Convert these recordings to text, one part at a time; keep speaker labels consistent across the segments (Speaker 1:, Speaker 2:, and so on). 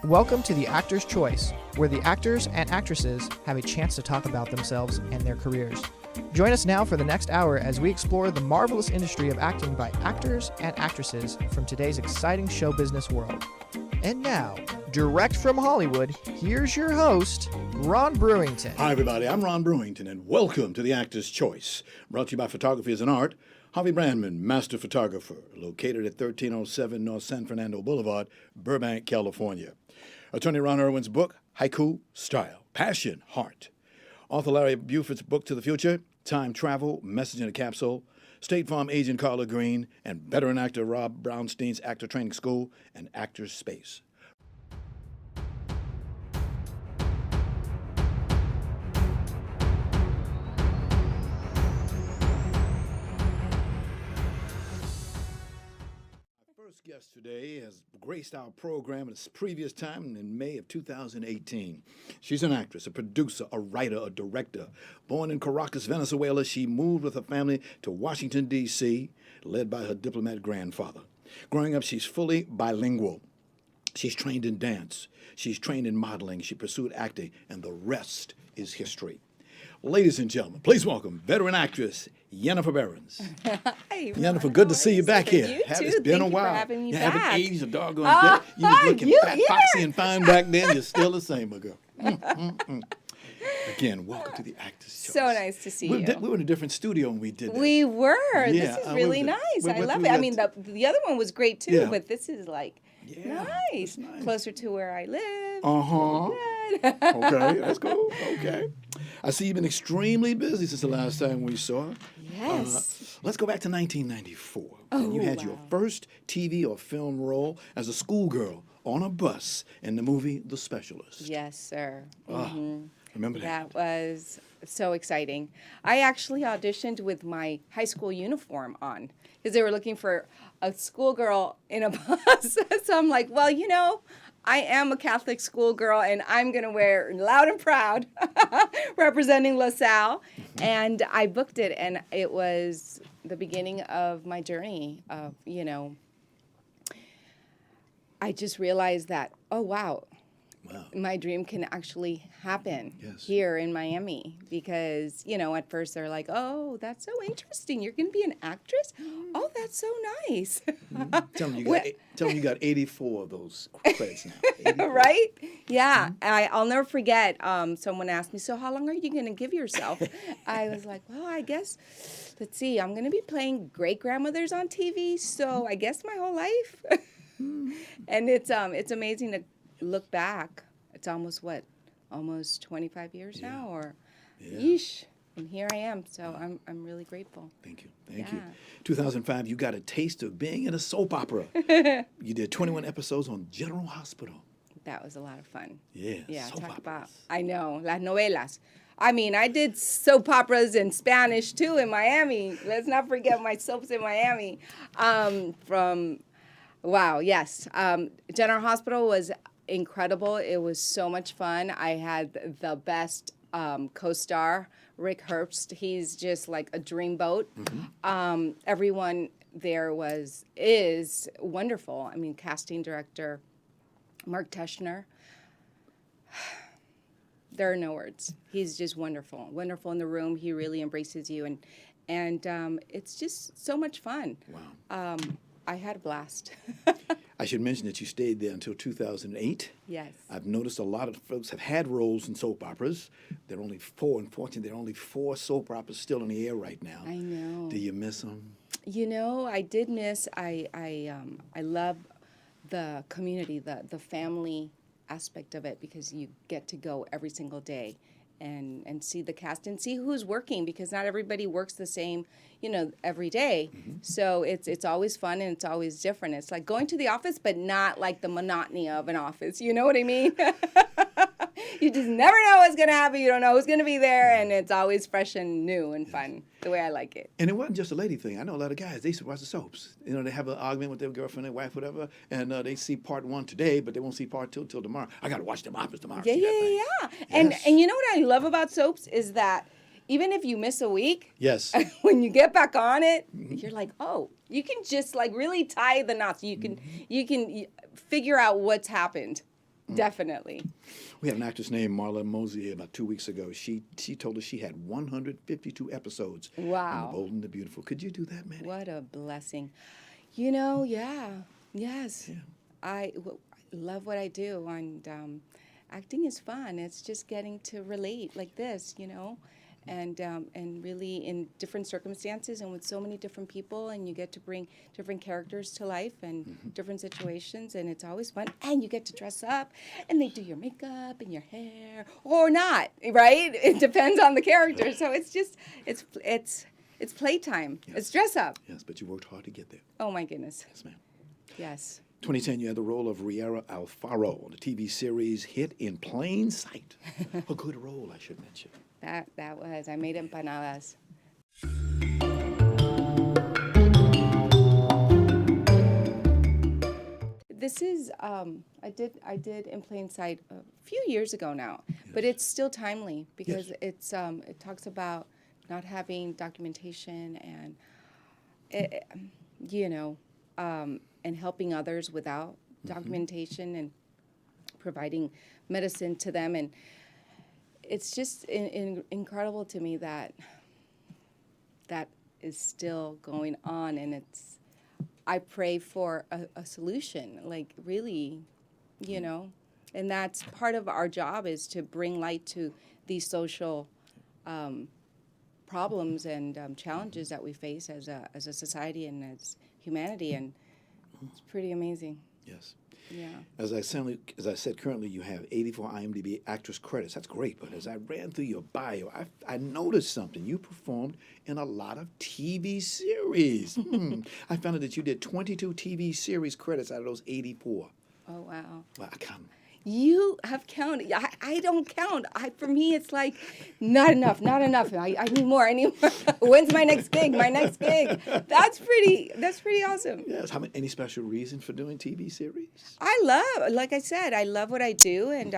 Speaker 1: Welcome to The Actor's Choice, where the actors and actresses have a chance to talk about themselves and their careers. Join us now for the next hour as we explore the marvelous industry of acting by actors and actresses from today's exciting show business world. And now, direct from Hollywood, here's your host, Ron Brewington.
Speaker 2: Hi, everybody. I'm Ron Brewington, and welcome to The Actor's Choice, brought to you by Photography is an Art. Harvey Brandman, master photographer, located at 1307 North San Fernando Boulevard, Burbank, California. Attorney Ron Irwin's book, Haiku, Style, Passion, Heart. Author Larry Buford's book To the Future, Time Travel, Message in a Capsule. State Farm agent Carla Green, and veteran actor Rob Brownstein's Actor Training School and Actors Space. Guest today has graced our program at its previous time in May of 2018. She's an actress, a producer, a writer, a director. Born in Caracas, Venezuela, she moved with her family to Washington, D.C., led by her diplomat grandfather. Growing up, she's fully bilingual. She's trained in dance. She's trained in modeling. She pursued acting, and the rest is history. Ladies and gentlemen, please welcome veteran actress Yeniffer Behrens.
Speaker 3: Hi,
Speaker 2: Yeniffer, good to see you back here.
Speaker 3: You too.
Speaker 2: It's been
Speaker 3: Thank
Speaker 2: a while.
Speaker 3: You for having me
Speaker 2: you
Speaker 3: back.
Speaker 2: haven't aged a doggone bit. You was looking fat, foxy, and fine back then. You're still the same, my girl. Again, welcome to the Actor's Choice.
Speaker 3: So nice to see you.
Speaker 2: We were in a different studio when we did that.
Speaker 3: We were.
Speaker 2: Yeah,
Speaker 3: This is really nice. I love it. I mean, the other one was great too,
Speaker 2: Yeah.
Speaker 3: but this is like nice. Closer to where I live.
Speaker 2: Okay, that's cool. Okay. I see you've been extremely busy since the last time we saw.
Speaker 3: Yes.
Speaker 2: Let's go back to 1994.
Speaker 3: Oh,
Speaker 2: and you had your first TV or film role as a schoolgirl on a bus in the movie The Specialist.
Speaker 3: Yes, sir.
Speaker 2: Remember that?
Speaker 3: That was so exciting. I actually auditioned with my high school uniform on because they were looking for a schoolgirl in a bus. So I'm like, well, you know, I am a Catholic schoolgirl, and I'm going to wear loud and proud, representing LaSalle. And I booked it, and it was the beginning of my journey of, I just realized that, oh, wow. My dream can actually happen here in Miami because, at first they're like, oh, that's so interesting. You're going to be an actress? Oh, that's so nice.
Speaker 2: Tell me you got 84 of those credits now. 84.
Speaker 3: Right? Yeah. I'll never forget someone asked me, so how long are you going to give yourself? I was like, well, I guess, let's see, I'm going to be playing great-grandmothers on TV, so I guess my whole life. And it's amazing to look back. It's almost 25 years now, or yeesh, and here I am. So I'm really grateful.
Speaker 2: Thank you. 2005, you got a taste of being in a soap opera. You did 21 episodes on General Hospital.
Speaker 3: That was a lot of fun.
Speaker 2: Yeah, soap
Speaker 3: talk
Speaker 2: operas.
Speaker 3: about, I know, las novelas. I mean, I did soap operas in Spanish too in Miami. Let's not forget my soaps in Miami. General Hospital was incredible. It was so much fun. I had the best co-star, Rick Herbst. He's just like a dreamboat. Everyone there is wonderful. I mean, casting director Mark Teschner. There are no words. He's just wonderful. Wonderful in the room. He really embraces you, and it's just so much fun.
Speaker 2: Wow.
Speaker 3: I had a blast.
Speaker 2: I should mention that you stayed there until 2008.
Speaker 3: Yes.
Speaker 2: I've noticed a lot of folks have had roles in soap operas. There are only 4. Unfortunately, there are only 4 soap operas still in the air right now.
Speaker 3: I know.
Speaker 2: Do you miss them?
Speaker 3: I did miss. I love the community, the family aspect of it, because you get to go every single day and see the cast and see who's working, because not everybody works the same, every day. So it's always fun and it's always different. It's like going to the office, but not like the monotony of an office. You know what I mean? You just never know what's going to happen. You don't know who's going to be there, and it's always fresh and new and fun, the way I like it.
Speaker 2: And it wasn't just a lady thing. I know a lot of guys, they used to watch the soaps. They have an argument with their girlfriend, their wife, whatever, and they see part 1 today, but they won't see part 2 till tomorrow. I got to watch them operas tomorrow.
Speaker 3: Yeah.
Speaker 2: Yes.
Speaker 3: And you know what I love about soaps is that even if you miss a week,
Speaker 2: yes,
Speaker 3: when you get back on it, you're like, oh, you can just like really tie the knots. You can figure out what's happened. Definitely.
Speaker 2: We had an actress named Marla Mozi about 2 weeks ago. She told us she had 152 episodes in The
Speaker 3: Wow.
Speaker 2: Bold and the Beautiful. Could you do that, Manny?
Speaker 3: What a blessing. You know, yeah. Yes.
Speaker 2: Yeah.
Speaker 3: I love what I do, and acting is fun. It's just getting to relate like this, and really in different circumstances and with so many different people, and you get to bring different characters to life and different situations, and it's always fun. And you get to dress up, and they do your makeup and your hair, or not, right? It depends on the character. So it's just it's playtime.
Speaker 2: Yes.
Speaker 3: It's dress up.
Speaker 2: Yes, but you worked hard to get there.
Speaker 3: Oh my goodness.
Speaker 2: Yes, ma'am.
Speaker 3: Yes.
Speaker 2: 2010, you had the role of Riera Alfaro on the TV series Hit in Plain Sight. A good role, I should mention.
Speaker 3: That was. I made empanadas. This is I did In Plain Sight a few years ago now, but it's still timely because
Speaker 2: Yes.
Speaker 3: it talks about not having documentation and and helping others without documentation and providing medicine to them, and it's just incredible to me that is still going on, and I pray for a solution, like really, and that's part of our job, is to bring light to these social problems and challenges that we face as a society and as humanity, and it's pretty amazing.
Speaker 2: Yes.
Speaker 3: Yeah.
Speaker 2: As I said, currently you have 84 IMDb actress credits. That's great, but as I ran through your bio, I noticed something. You performed in a lot of TV series. I found out that you did 22 TV series credits out of those 84.
Speaker 3: Oh, wow.
Speaker 2: Well, I count 'em.
Speaker 3: You have counted. I don't count. For me, it's like, not enough. I need more. When's my next gig? That's pretty awesome.
Speaker 2: Yes. Any special reason for doing TV series?
Speaker 3: Like I said, I love what I do, and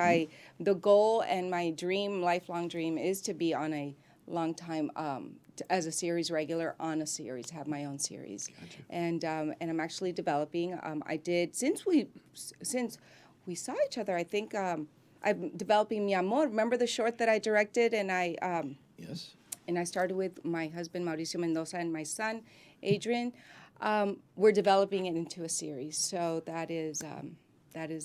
Speaker 3: the goal and my lifelong dream is to be on a long time, as a series regular on a series, have my own series.
Speaker 2: Gotcha.
Speaker 3: And I'm actually developing. I did, since we saw each other, I think I'm developing Mi Amor. Remember the short that I directed, and
Speaker 2: Yes.
Speaker 3: and I started with my husband Mauricio Mendoza and my son Adrian. We're developing it into a series, so that is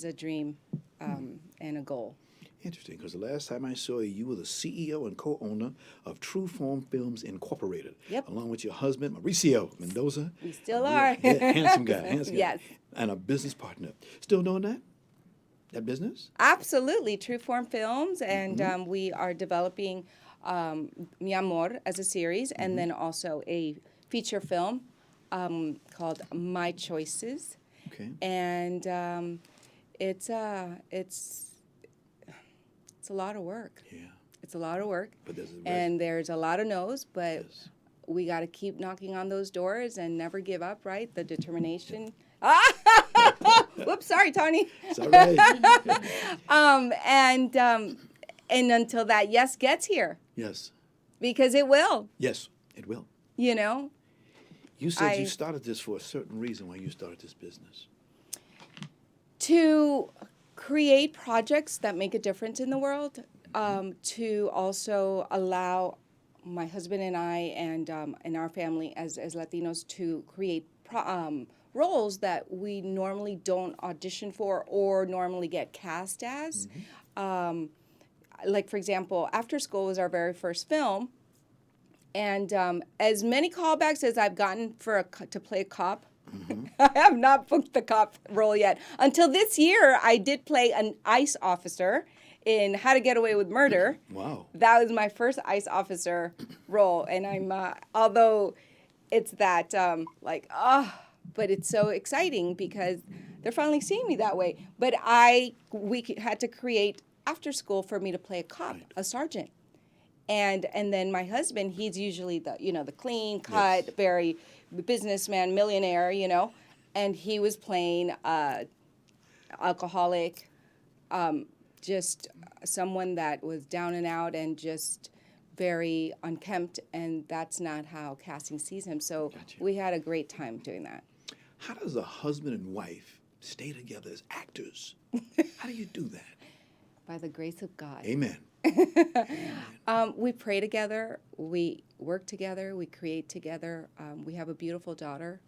Speaker 3: a dream and a goal.
Speaker 2: Interesting, because the last time I saw you, you were the CEO and co-owner of True Form Films Incorporated.
Speaker 3: Yep.
Speaker 2: Along with your husband, Mauricio Mendoza.
Speaker 3: We still are.
Speaker 2: Yeah, handsome guy.
Speaker 3: Yes.
Speaker 2: And a business partner. Still doing that? That business?
Speaker 3: Absolutely, True Form Films, and we are developing Mi Amor as a series, and then also a feature film called My Choices.
Speaker 2: Okay.
Speaker 3: And it's a lot of work.
Speaker 2: Yeah.
Speaker 3: It's a lot of work,
Speaker 2: But
Speaker 3: there's a lot of no's, but
Speaker 2: Yes.
Speaker 3: we got to keep knocking on those doors and never give up, right? The determination. Whoops, sorry, Tony.
Speaker 2: It's all right.
Speaker 3: And until that yes gets here,
Speaker 2: Yes.
Speaker 3: because it will,
Speaker 2: Yes, it will. You said you started this for a certain reason why you started this business.
Speaker 3: To create projects that make a difference in the world, to also allow my husband and I and our family as Latinos to create roles that we normally don't audition for or normally get cast as. Like, for example, After School was our very first film, and as many callbacks as I've gotten to play a cop, I have not booked the cop role yet. Until this year, I did play an ICE officer in How to Get Away with Murder.
Speaker 2: Wow.
Speaker 3: That was my first ICE officer role, and I'm although it's that but it's so exciting because they're finally seeing me that way. But we had to create After School for me to play a cop, a sergeant. And then my husband, he's usually the clean cut,
Speaker 2: Yes.
Speaker 3: very businessman, millionaire, and he was playing alcoholic, just someone that was down and out and just very unkempt, and that's not how casting sees him. So
Speaker 2: Gotcha.
Speaker 3: we had a great time doing that.
Speaker 2: How does a husband and wife stay together as actors? How do you do that?
Speaker 3: By the grace of God.
Speaker 2: Amen.
Speaker 3: We pray together. We work together. We create together. We have a beautiful daughter,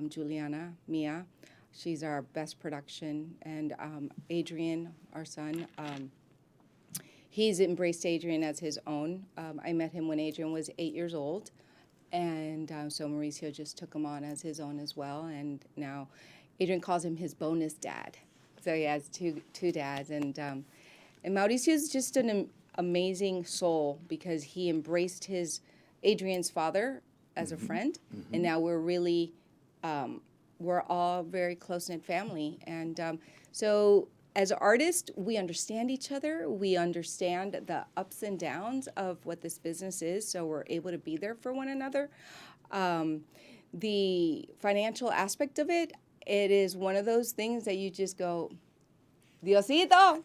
Speaker 3: Juliana Mia. She's our best production. And Adrian, our son, he's embraced Adrian as his own. I met him when Adrian was 8 years old. And so Mauricio just took him on as his own as well. And now Adrian calls him his bonus dad. So he has two dads. And Mauricio is just an amazing soul because he embraced Adrian's father as a friend. And now we're really, we're all very close-knit family. And so as artists, we understand each other. We understand the ups and downs of what this business is, so we're able to be there for one another. The financial aspect of it, it is one of those things that you just go, Diosito,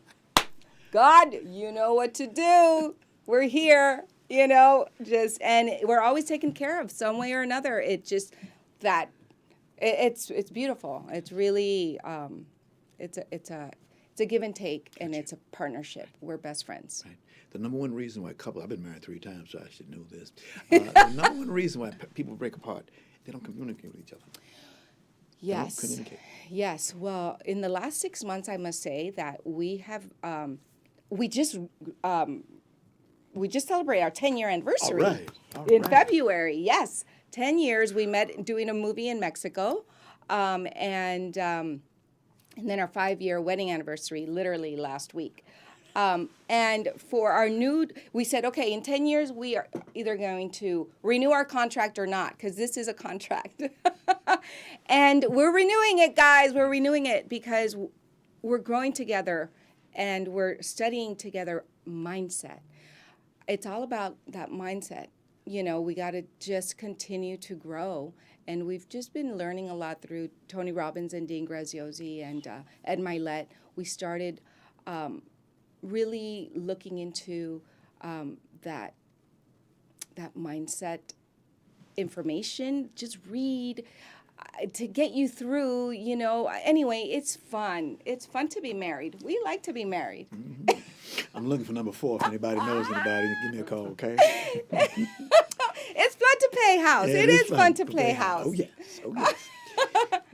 Speaker 3: God, you know what to do. We're here, and we're always taken care of some way or another. It's beautiful. It's really, it's a give and take, and it's a partnership. We're best friends.
Speaker 2: Right. The number one reason why I've been married 3 times, so I should know this. The number one reason why people break apart, they don't communicate with each other.
Speaker 3: Yes.
Speaker 2: They don't communicate.
Speaker 3: Yes. Well, in the last 6 months, I must say that we have, we just celebrated our 10-year anniversary.
Speaker 2: All right.
Speaker 3: In February. Yes. 10 years. We met doing a movie in Mexico, and then our 5-year wedding anniversary, literally last week. And for our we said, okay, in 10 years, we are either going to renew our contract or not, because this is a contract. And we're renewing it, guys. We're renewing it because we're growing together and we're studying together mindset. It's all about that mindset. We got to just continue to grow. And we've just been learning a lot through Tony Robbins and Dean Graziosi and Ed Milet. We started really looking into that mindset information. Just read to get you through, Anyway, it's fun. It's fun to be married. We like to be married.
Speaker 2: Mm-hmm. I'm looking for number 4. If anybody knows anybody, give me a call, okay?
Speaker 3: It's fun to play house.
Speaker 2: Yeah,
Speaker 3: it is fun to play house.
Speaker 2: Oh, yes.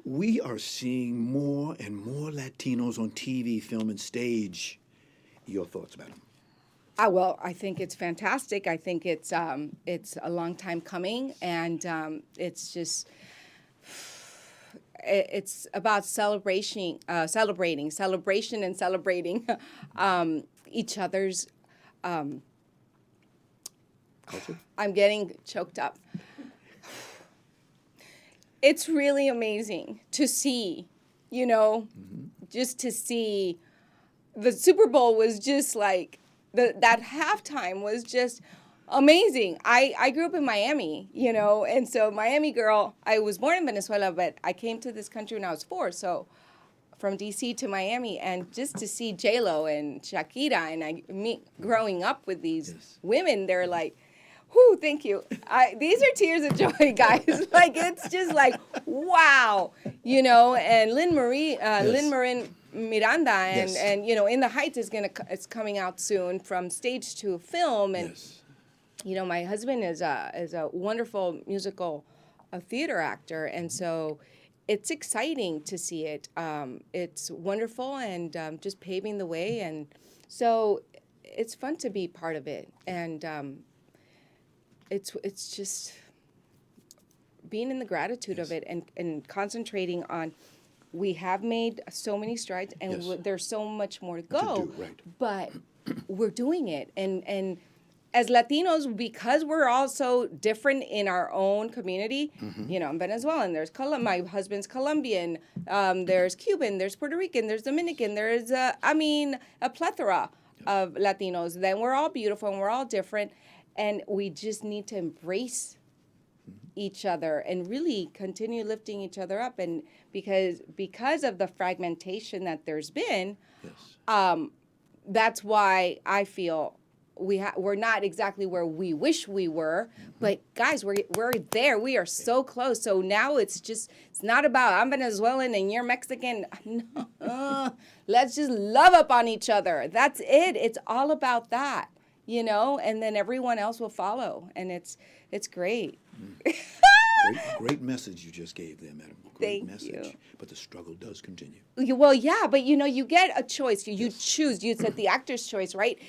Speaker 2: We are seeing more and more Latinos on TV, film, and stage. Your thoughts about them?
Speaker 3: Well, I think it's fantastic. I think it's a long time coming, and it's about celebration and celebrating each other's.
Speaker 2: Culture?
Speaker 3: I'm getting choked up. It's really amazing to see, just to see. The Super Bowl was just like, that halftime was just amazing. I grew up in Miami, and so Miami girl, I was born in Venezuela, but I came to this country when I was 4, so from D.C. to Miami, and just to see J-Lo and Shakira, and me growing up with these women, they're like, whoo, thank you. These are tears of joy, guys. It's just like, wow, and Lynn Marin Miranda and In the Heights it's coming out soon from stage to film, and my husband is a wonderful musical theater actor, and so it's exciting to see it. It's wonderful and just paving the way, and so it's fun to be part of it, and it's just being in the gratitude of it and concentrating on. We have made so many strides, and there's so much more to go. But we're doing it, and as Latinos, because we're all so different in our own community, I'm Venezuelan, there's my husband's Colombian, there's Cuban, there's Puerto Rican, there's Dominican, there's a plethora of Latinos. Then we're all beautiful and we're all different, and we just need to embrace each other and really continue lifting each other up. And because of the fragmentation that there's been, that's why I feel we're not exactly where we wish we were, but guys, we're there. We are so close. So now it's not about I'm Venezuelan and you're Mexican. No, let's just love up on each other. That's it. It's all about that, and then everyone else will follow, and it's great.
Speaker 2: Great message you just gave there, madam. Great message.
Speaker 3: You.
Speaker 2: But the struggle does continue.
Speaker 3: Well, yeah, but you get a choice. You choose. You said the actor's choice, right?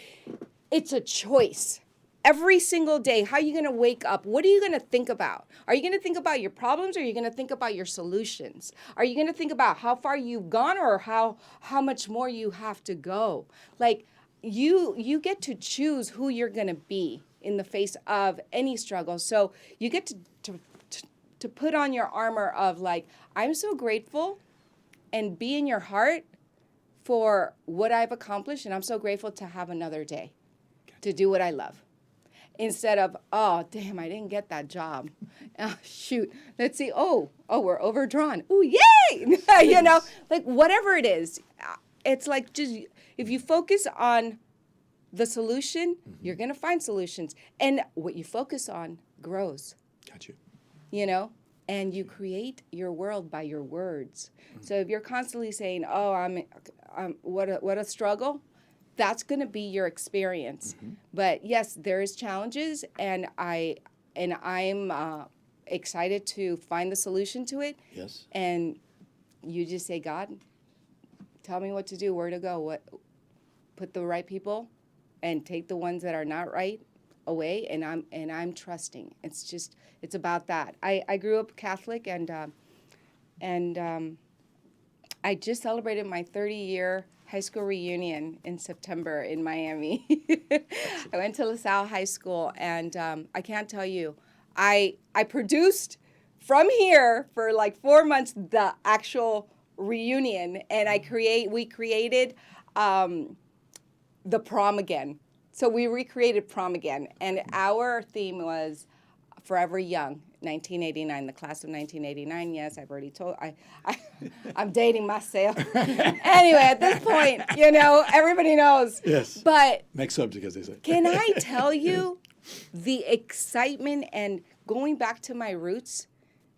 Speaker 3: It's a choice. Every single day, how are you going to wake up? What are you going to think about? Are you going to think about your problems, or are you going to think about your solutions? Are you going to think about how far you've gone, or how much more you have to go? Like, you get to choose who you're going to be in the face of any struggle. So you get to put on your armor of, like, I'm so grateful, and be in your heart for what I've accomplished, and I'm so grateful to have another day to do what I love. Instead of, oh, damn, I didn't get that job. Oh, shoot. Let's see. Oh, we're overdrawn. Oh, yay! Like, whatever it is. It's like, just if you focus on the solution, you're going to find solutions. And what you focus on grows.
Speaker 2: Got you.
Speaker 3: And you create your world by your words. So if you're constantly saying, oh, I'm what a struggle, that's going to be your experience. But yes, there is challenges, and I'm excited to find the solution to it.
Speaker 2: Yes.
Speaker 3: And you just say, God, tell me what to do, where to go, put the right people, and take the ones that are not right away. And I'm trusting. It's about that. I grew up Catholic, and I just celebrated my 30-year high school reunion in September in Miami. I went to LaSalle High School, and I can't tell you, I produced from here for like 4 months the actual reunion, and we created the prom again. So we recreated prom again, and our theme was Forever Young. 1989, the class of 1989. Yes, I've already told. I'm dating myself. Anyway, at this point, everybody knows.
Speaker 2: Yes.
Speaker 3: But
Speaker 2: next subject, as they say.
Speaker 3: Can I tell you the excitement and going back to my roots,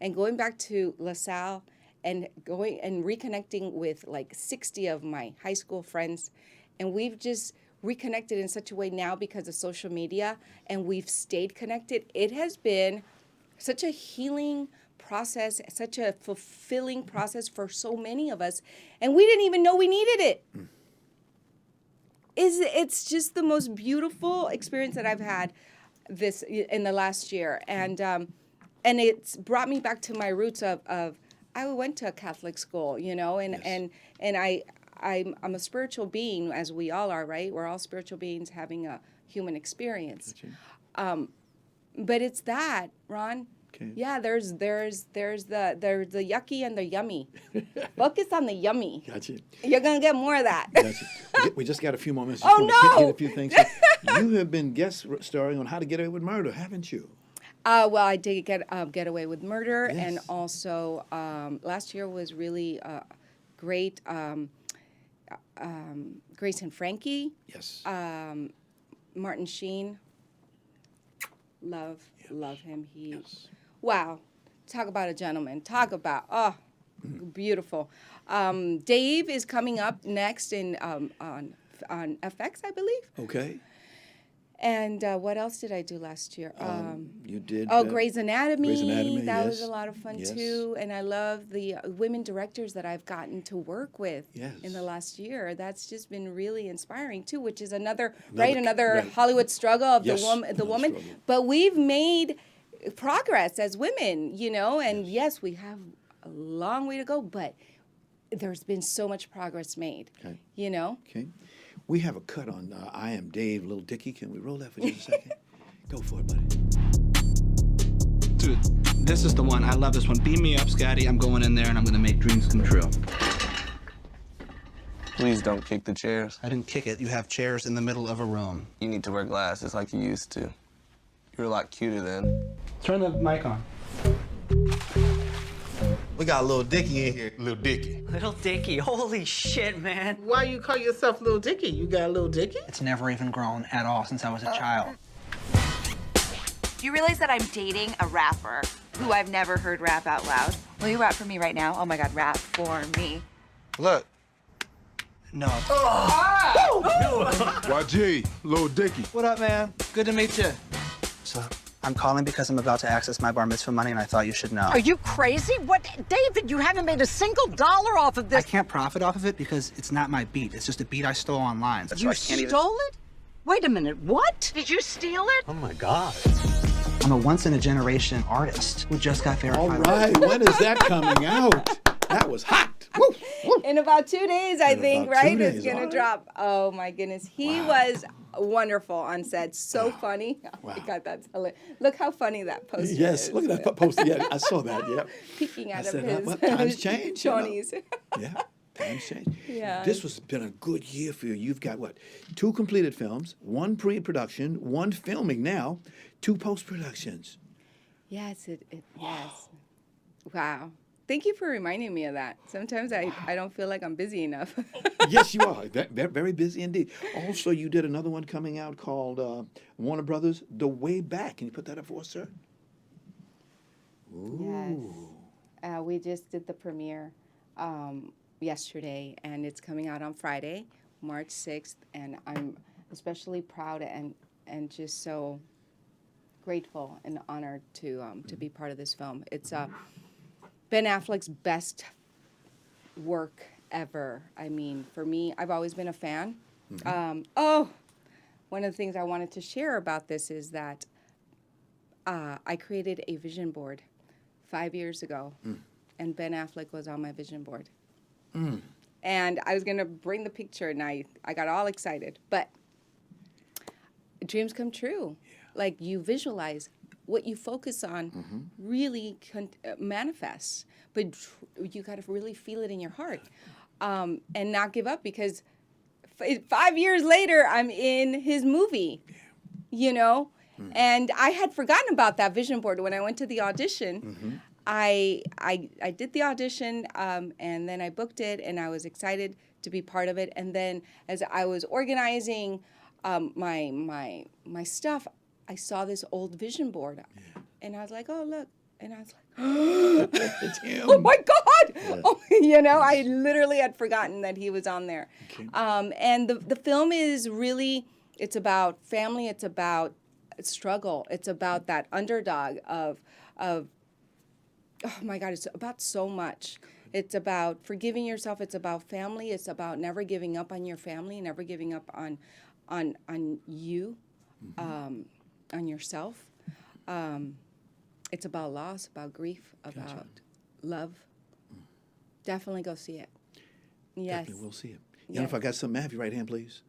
Speaker 3: and going back to LaSalle, and going and reconnecting with like 60 of my high school friends, and we've just reconnected in such a way now because of social media, and we've stayed connected. It has been such a healing process, such a fulfilling process for so many of us, and we didn't even know we needed it. It's just the most beautiful experience that I've had in the last year, and it's brought me back to my roots of I went to a Catholic school, and I'm a spiritual being, as we all are, right? We're all spiritual beings having a human experience. But it's that, Ron. Okay. Yeah, there's the yucky and the yummy. Focus on the yummy.
Speaker 2: Gotcha.
Speaker 3: You're gonna get more of that.
Speaker 2: Gotcha. We just got a few more minutes.
Speaker 3: Oh no!
Speaker 2: Hit a few things. You have been guest starring on How to Get Away with Murder, haven't you?
Speaker 3: Well, I did get away with murder,
Speaker 2: yes.
Speaker 3: And also last year was really great. Grace and Frankie.
Speaker 2: Yes.
Speaker 3: Martin Sheen. Love him.
Speaker 2: Yes.
Speaker 3: Wow. Talk about a gentleman. Talk about, beautiful. Dave is coming up next on FX, I believe.
Speaker 2: Okay.
Speaker 3: And what else did I do last year?
Speaker 2: You did.
Speaker 3: Grey's Anatomy.
Speaker 2: Grey's Anatomy,
Speaker 3: that
Speaker 2: yes.
Speaker 3: was a lot of fun too. And I love the women directors that I've gotten to work with in the last year. That's just been really inspiring too, which is another Hollywood struggle of the woman.
Speaker 2: Struggle.
Speaker 3: But we've made progress as women, and yes, we have a long way to go, but there's been so much progress made,
Speaker 2: Okay.
Speaker 3: Okay.
Speaker 2: We have a cut on I Am Dave, Little Dicky. Can we roll that for just a second? Go for it, buddy.
Speaker 4: Dude, this is the one. I love this one. Beam me up, Scotty. I'm going in there and I'm going to make dreams come true.
Speaker 5: Please don't kick the chairs.
Speaker 4: I didn't kick it. You have chairs in the middle of a room.
Speaker 5: You need to wear glasses like you used to. You're a lot cuter then.
Speaker 4: Turn the mic on.
Speaker 6: We got a little Dickie in here.
Speaker 7: Little Dickie.
Speaker 8: Little Dickie, holy shit, man.
Speaker 9: Why you call yourself Little Dickie? You got a Little Dickie?
Speaker 8: It's never even grown at all since I was a child.
Speaker 10: Do you realize that I'm dating a rapper who I've never heard rap out loud? Will you rap for me right now? Oh my God, rap for me.
Speaker 6: Look.
Speaker 8: No.
Speaker 7: YG, Little Dickie.
Speaker 8: What up, man? Good to meet you. So, I'm calling because I'm about to access my bar mitzvah money, and I thought you should know.
Speaker 11: Are you crazy? What, David, you haven't made a single dollar off of
Speaker 8: I
Speaker 11: this.
Speaker 8: can't profit off of it because it's not my beat. It's just a beat I stole online. So
Speaker 11: You
Speaker 8: I can't
Speaker 11: stole it? Wait a minute, what? Did you steal it?
Speaker 7: Oh my God.
Speaker 8: I'm a once-in-a-generation artist who just got verified.
Speaker 2: All right, when is that coming out? That was hot. Woo, woo.
Speaker 3: In about 2 days, I think,
Speaker 2: about 2
Speaker 3: right?
Speaker 2: days,
Speaker 3: It's going
Speaker 2: all
Speaker 3: to
Speaker 2: right.
Speaker 3: drop. Oh, my goodness. He was wonderful on set. So funny. Oh, my God, that's hilarious. Look how funny that poster is.
Speaker 2: Yes, look at that poster. Yeah, I saw that. Yeah.
Speaker 3: Peeking out
Speaker 2: I
Speaker 3: of
Speaker 2: said,
Speaker 3: his
Speaker 2: well, times change. You know.
Speaker 3: chonies.
Speaker 2: Yeah, times change.
Speaker 3: Yeah.
Speaker 2: This has been a good year for you. You've got what? 2 completed films, 1 pre-production, 1 filming now, 2 post-productions.
Speaker 3: Yes, yes. Wow. Thank you for reminding me of that. Sometimes I don't feel like I'm busy enough.
Speaker 2: Yes, you are. Very busy indeed. Also, you did another one coming out called Warner Brothers, The Way Back. Can you put that up for us, sir? Ooh.
Speaker 3: Yes. We just did the premiere yesterday, and it's coming out on Friday, March 6th, and I'm especially proud and just so grateful and honored to be part of this film. It's Ben Affleck's best work ever. I mean, for me, I've always been a fan. One of the things I wanted to share about this is that I created a vision board 5 years ago, and Ben Affleck was on my vision board. And I was going to bring the picture, and I got all excited. But dreams come true. Yeah. Like, you visualize. What you focus on really manifests. But you got to really feel it in your heart and not give up, because 5 years later, I'm in his movie, you know? And I had forgotten about that vision board when I went to the audition. I did the audition, and then I booked it, and I was excited to be part of it. And then as I was organizing my stuff, I saw this old vision board, and I was like, "Oh, look!" And I was like,
Speaker 2: It's him.
Speaker 3: "Oh my God!"
Speaker 2: Yeah.
Speaker 3: Oh, you know, I literally had forgotten that he was on there.
Speaker 2: Okay.
Speaker 3: And the film is really, it's about family. It's about struggle. It's about that underdog of. Oh my God! It's about so much. It's about forgiving yourself. It's about family. It's about never giving up on your family. Never giving up on you. On yourself. It's about loss, about grief, about love. Definitely go see it. Yes.
Speaker 2: Definitely will see it.
Speaker 3: Yes.
Speaker 2: Yeniffer, I got something. Have your right hand, please.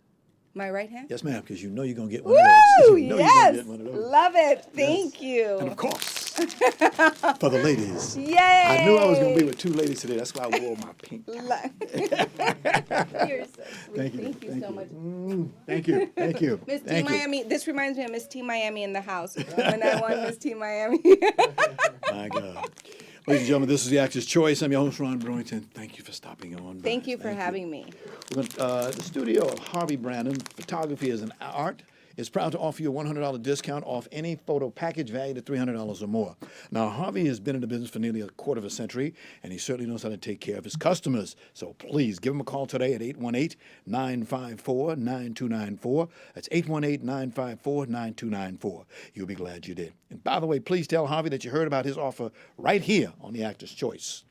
Speaker 3: My right hand?
Speaker 2: Yes, ma'am, because you know you're going to get one
Speaker 3: Woo!
Speaker 2: of those. You know you're
Speaker 3: Yes!
Speaker 2: gonna get one of those.
Speaker 3: Love it. Thank you.
Speaker 2: And of course, for the ladies.
Speaker 3: Yay!
Speaker 2: I knew I was going to be with 2 ladies today. That's why I wore my pink tie.
Speaker 3: You're so sweet.
Speaker 2: Thank you.
Speaker 3: Thank you so much.
Speaker 2: Thank you. Thank you.
Speaker 3: Miss T
Speaker 2: Thank you.
Speaker 3: Miami. This reminds me of Miss T Miami in the house when I won Miss T Miami.
Speaker 2: My God. Ladies and gentlemen, this is the Actor's Choice. I'm your host, Ron Brewington. Thank you for stopping on.
Speaker 3: Thank you for having me.
Speaker 2: We're going the studio of Harvey Brandon, Photography is an Art, is proud to offer you a $100 discount off any photo package valued at $300 or more. Now, Harvey has been in the business for nearly a quarter of a century, and he certainly knows how to take care of his customers. So please give him a call today at 818-954-9294. That's 818-954-9294. You'll be glad you did. And by the way, please tell Harvey that you heard about his offer right here on The Actor's Choice.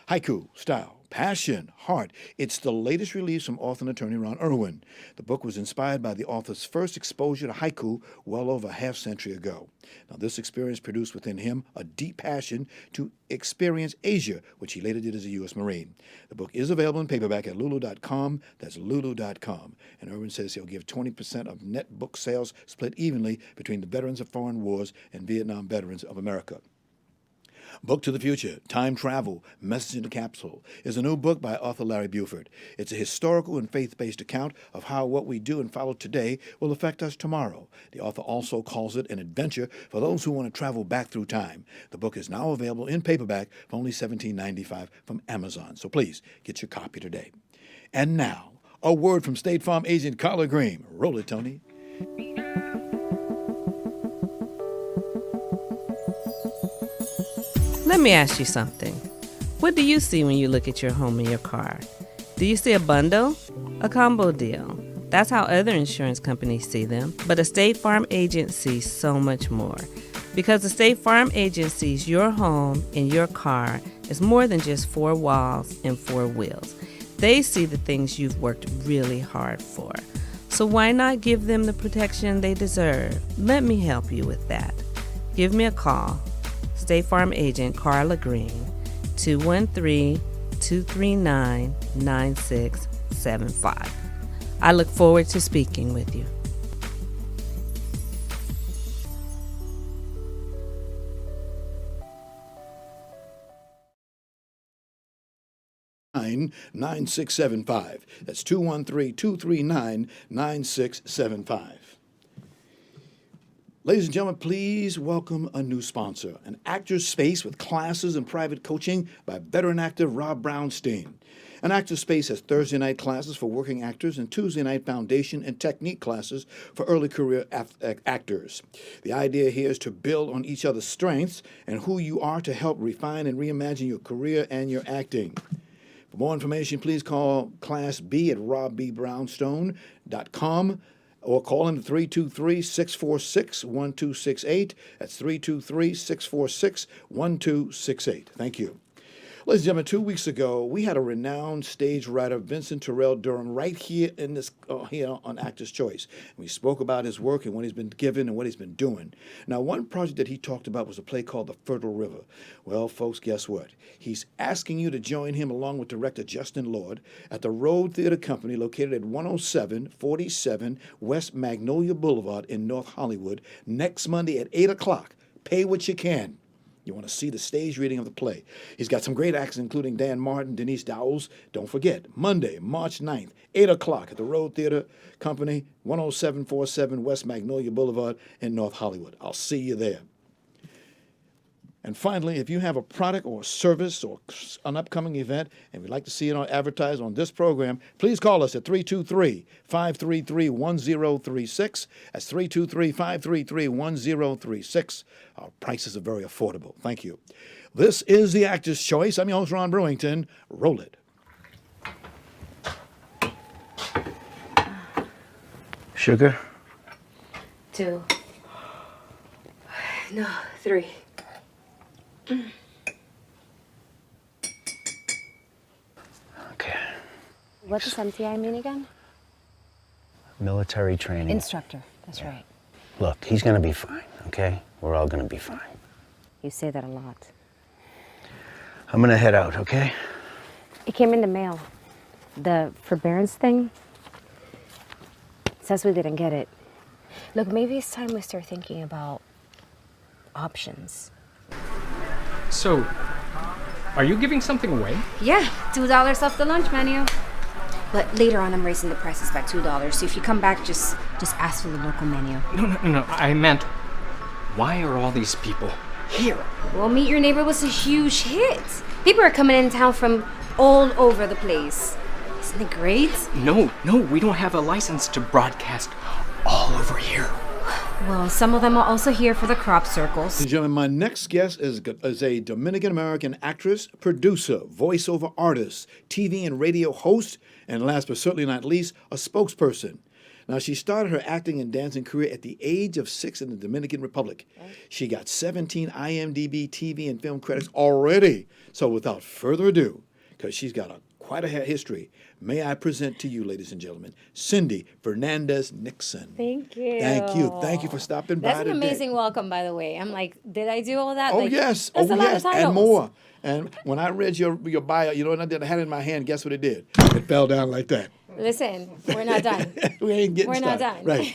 Speaker 2: Haiku, style, passion, heart. It's the latest release from author and attorney Ron Irwin. The book was inspired by the author's first exposure to haiku well over a half-century ago. Now, this experience produced within him a deep passion to experience Asia, which he later did as a U.S. Marine. The book is available in paperback at lulu.com. That's lulu.com. And Irwin says he'll give 20% of net book sales split evenly between the veterans of foreign wars and Vietnam veterans of America. Book to the Future, Time Travel, Message in the Capsule is a new book by author Larry Buford. It's a historical and faith-based account of how what we do and follow today will affect us tomorrow. The author also calls it an adventure for those who want to travel back through time. The book is now available in paperback for only $17.95 from Amazon. So please get your copy today. And now, a word from State Farm agent Carla Green. Roll it, Tony.
Speaker 12: Let me ask you something. What do you see when you look at your home and your car? Do you see a bundle? A combo deal? That's how other insurance companies see them. But a State Farm agent sees so much more. Because the State Farm agent sees your home and your car as more than just four walls and four wheels. They see the things you've worked really hard for. So why not give them the protection they deserve? Let me help you with that. Give me a call. State Farm agent Carla Green, 213-239-9675. I look forward to speaking with you.
Speaker 2: $9675. That's 213-239-9675. Ladies and gentlemen, please welcome a new sponsor, an Actors Space with classes and private coaching by veteran actor Rob Brownstein. An Actors Space has Thursday night classes for working actors and Tuesday night foundation and technique classes for early career actors. The idea here is to build on each other's strengths and who you are to help refine and reimagine your career and your acting. For more information, please call Class B at robbrownstone.com or call in to 323-646-1268. That's 323-646-1268. Thank you. Ladies and gentlemen, 2 weeks ago, we had a renowned stage writer, Vincent Terrell Durham, right here in this here on Actor's Choice. And we spoke about his work and what he's been given and what he's been doing. Now, one project that he talked about was a play called The Fertile River. Well, folks, guess what? He's asking you to join him along with director Justin Lord at the Road Theater Company located at 10747 West Magnolia Boulevard in North Hollywood next Monday at 8 o'clock. Pay what you can. You want to see the stage reading of the play. He's got some great acts, including Dan Martin, Denise Dowles. Don't forget, Monday, March 9th, 8 o'clock at the Road Theater Company, 10747 West Magnolia Boulevard in North Hollywood. I'll see you there. And finally, if you have a product or a service or an upcoming event and we'd like to see it advertised on this program, please call us at 323-533-1036. That's 323-533-1036. Our prices are very affordable. Thank you. This is The Actor's Choice. I'm your host, Ron Brewington. Roll it.
Speaker 13: Sugar?
Speaker 14: 2. No, 3.
Speaker 13: Okay.
Speaker 14: What does MTI mean again?
Speaker 13: Military training.
Speaker 14: Instructor, that's right.
Speaker 13: Look, he's gonna be fine, okay? We're all gonna be fine.
Speaker 14: You say that a lot.
Speaker 13: I'm gonna head out, okay?
Speaker 14: It came in the mail. The forbearance thing. Says we didn't get it. Look, maybe it's time we start thinking about options.
Speaker 15: So, are you giving something away?
Speaker 14: Yeah, $2 off the lunch menu. But later on, I'm raising the prices by $2. So if you come back, just ask for the local menu.
Speaker 15: No. I meant, why are all these people here?
Speaker 14: Well, Meet Your Neighbor was a huge hit. People are coming in town from all over the place. Isn't it great?
Speaker 15: No, we don't have a license to broadcast all over here.
Speaker 14: Well, some of them are also here for the crop circles.
Speaker 2: Ladies and gentlemen, my next guest is a Dominican-American actress, producer, voiceover artist, TV and radio host, and last but certainly not least, a spokesperson. Now, she started her acting and dancing career at the age of 6 in the Dominican Republic. She got 17 IMDb TV and film credits already. So without further ado, because she's got quite a history, may I present to you, ladies and gentlemen, Cindy Fernandez-Nixon.
Speaker 16: Thank you.
Speaker 2: Thank you. Thank you for stopping by
Speaker 16: today.
Speaker 2: That's
Speaker 16: an amazing welcome, by the way. I'm like, did I do all that?
Speaker 2: Oh,
Speaker 16: like,
Speaker 2: yes.
Speaker 16: That's a lot of titles.
Speaker 2: And more. And when I read your bio, you know what I did? I had it in my hand. Guess what it did? It fell down like that.
Speaker 16: Listen, we're not done.
Speaker 2: We ain't getting
Speaker 16: We're
Speaker 2: started.
Speaker 16: not done.
Speaker 2: Right.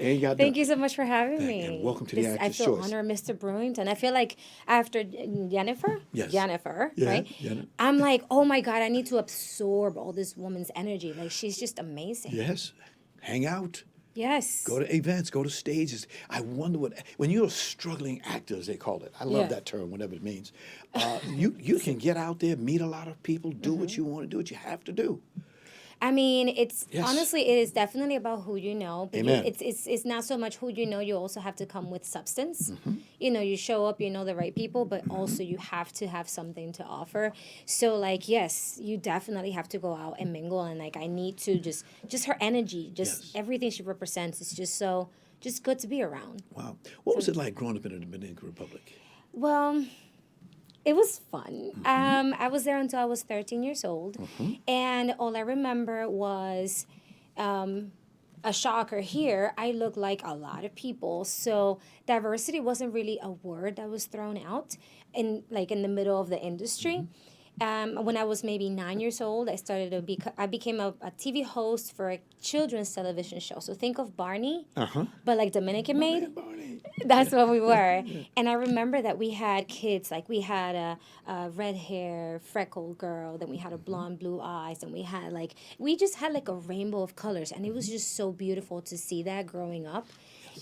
Speaker 2: Ain't got
Speaker 16: Thank
Speaker 2: nothing.
Speaker 16: you so much for having me.
Speaker 2: And welcome to the
Speaker 16: I
Speaker 2: Actor's
Speaker 16: feel
Speaker 2: Choice.
Speaker 16: honored, Mr. Brewington. I feel like after Yeniffer,
Speaker 2: Yes.
Speaker 16: Yeniffer,
Speaker 2: Yeah,
Speaker 16: right?
Speaker 2: Yeniffer.
Speaker 16: I'm like, oh my God, I need to absorb all this woman's energy. Like, she's just amazing.
Speaker 2: Yes. Hang out.
Speaker 16: Yes.
Speaker 2: Go to events, go to stages. I wonder when you're a struggling actor, as they call it. I love that term, whatever it means. You can get out there, meet a lot of people, do what you want to do, what you have to do.
Speaker 16: I mean, it's
Speaker 2: Yes.
Speaker 16: honestly, it is definitely about who you know. But
Speaker 2: Amen.
Speaker 16: It's not so much who you know. You also have to come with substance.
Speaker 2: Mm-hmm.
Speaker 16: You know, you show up, you know the right people, but also you have to have something to offer. So, like, yes, you definitely have to go out and mingle. And like, I need to just her energy, just everything she represents is just good to be around.
Speaker 2: Wow. What was it like growing up in the Dominican Republic?
Speaker 16: Well, it was fun. I was there until I was 13 years old. And all I remember was a shocker here. I looked like a lot of people. So diversity wasn't really a word that was thrown out in the middle of the industry. When I was maybe 9 years old, I became a TV host for a children's television show. So think of Barney, but like Dominican made. That's what we were. And I remember that we had kids, like we had a red hair, freckled girl, then we had a blonde, blue eyes, and we just had like a rainbow of colors. And it was just so beautiful to see that growing up.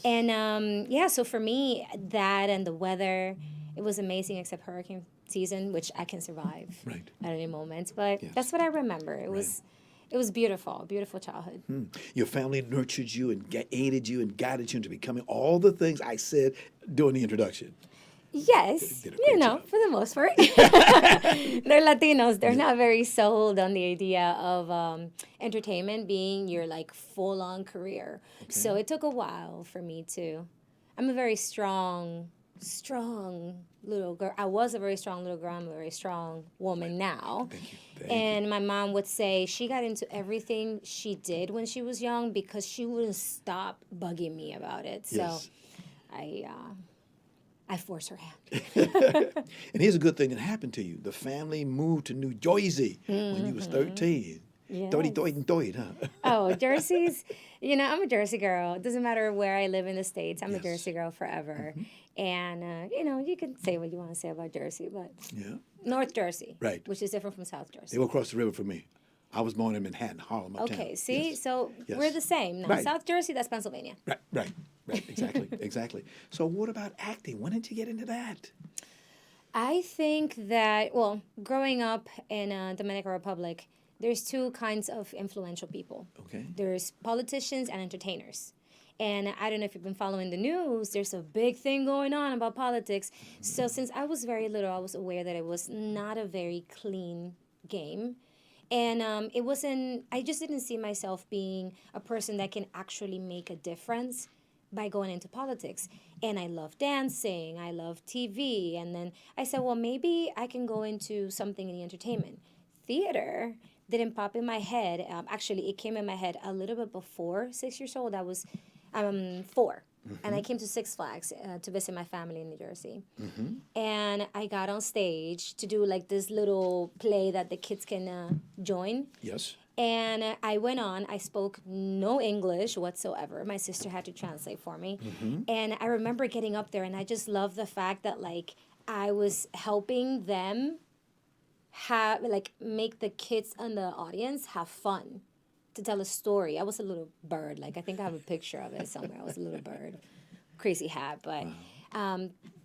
Speaker 16: And so for me, that and the weather, it was amazing except hurricane season, which I can survive at any moment. But that's what I remember. It was beautiful, a beautiful childhood.
Speaker 2: Your family nurtured you and aided you and guided you into becoming all the things I said during the introduction.
Speaker 16: Yes, you know, for the most part. They're Latinos. They're not very sold on the idea of entertainment being your like full-on career. So it took a while for me to. I'm a very strong little girl. I was a very strong little girl. I'm a very strong woman now.
Speaker 2: Thank you.
Speaker 16: And my mom would say she got into everything she did when she was young because she wouldn't stop bugging me about it. So I forced her hand.
Speaker 2: And here's a good thing that happened to you. The family moved to New Jersey when you was 13.
Speaker 16: Yes.
Speaker 2: Huh?
Speaker 16: Oh, Jersey's, you know, I'm a Jersey girl. It doesn't matter where I live in the States. I'm a Jersey girl forever. And, you know, you can say what you want to say about Jersey, but North Jersey, which is different from South Jersey.
Speaker 2: They go across the river from me. I was born in Manhattan, Harlem, uptown.
Speaker 16: Okay, see? So we're the same. Now, South Jersey, that's Pennsylvania.
Speaker 2: Right. Exactly. So what about acting? When did you get into that?
Speaker 16: I think that, well, growing up in Dominican Republic, there's two kinds of influential people.
Speaker 2: Okay.
Speaker 16: There's politicians and entertainers. And I don't know if you've been following the news, there's a big thing going on about politics. So since I was very little, I was aware that it was not a very clean game. And I just didn't see myself being a person that can actually make a difference by going into politics. And I love dancing, I love TV. And then I said, well, maybe I can go into something in the entertainment. Theater didn't pop in my head. Actually, it came in my head a little bit before 6 years old. I was 4. And I came to Six Flags to visit my family in New Jersey. And I got on stage to do like this little play that the kids can join.
Speaker 2: Yes.
Speaker 16: And I went on. I spoke no English whatsoever. My sister had to translate for me. And I remember getting up there, and I just loved the fact that like I was helping them make the kids in the audience have fun. To tell a story. I was a little bird. Like, I think I have a picture of it somewhere. I was a little bird. Crazy hat. But